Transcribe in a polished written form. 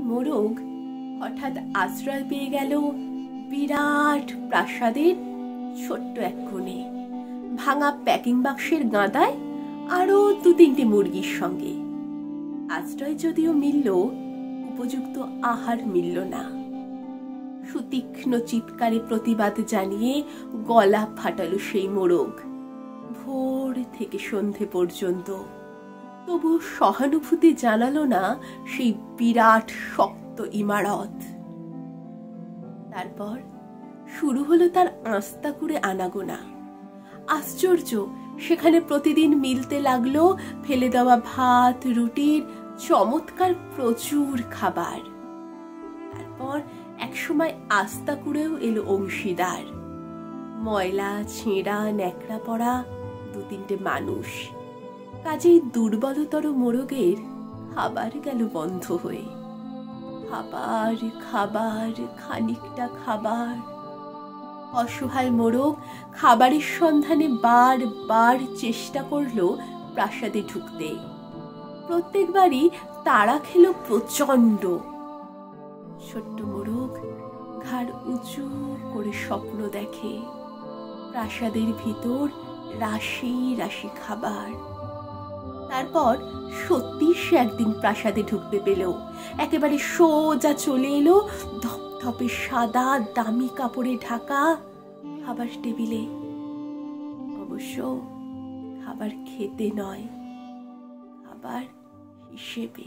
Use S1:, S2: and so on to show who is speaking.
S1: মোরগ হঠাৎ আশ্রয় পেয়ে গেল বিরাট প্রাসাদের ছোট্ট এক কোণে, ভাঙা প্যাকিং বাক্সের গাদায় আরো 2-3টে মুরগির সঙ্গে। আশ্রয় যদিও মিলল, উপযুক্ত আহার মিলল না। সুতীক্ষ্ণ চিৎকারে প্রতিবাদ জানিয়ে গলা ফাটালো সেই মোরগ ভোর থেকে সন্ধে পর্যন্ত। তবু সহানুভূতি জানালো না সেই বিরাট শক্ত ইমারত। তারপর শুরু হলো তার আস্তা করে আনাগোনা। আশ্চর্য, সেখানে প্রতিদিন মিলতে লাগলো ফেলে দেওয়া ভাত, রুটির চমৎকার প্রচুর খাবার। তারপর একসময় আস্তা করেও এলো অংশীদার, ময়লা ছেঁড়া ন্যাকড়া পড়া 2-3টে মানুষ। কাজেই দুর্বলতর মোরগের খাবার গেল বন্ধ হয়ে। খাবার খাবার খানিকটা খাবার। অসহায় মোরগ খাবারের সন্ধানে বারবার চেষ্টা করলো প্রাসাদে ঢুকতে। প্রত্যেকবারই তাড়া খেলো প্রচন্ড। ছোট্ট মোরগ ঘাড় উঁচু করে স্বপ্ন দেখে, প্রাসাদের ভিতর রাশি রাশি খাবার। তারপর সত্যি সে একদিন প্রাসাদে ঢুকতে পেল। একেবারে সোজা চলে এলো ধপধপে সাদা দামি কাপড়ে ঢাকা খাবার টেবিলে। অবশ্য খাবার খেতে নয়, খাবার হিসেবে।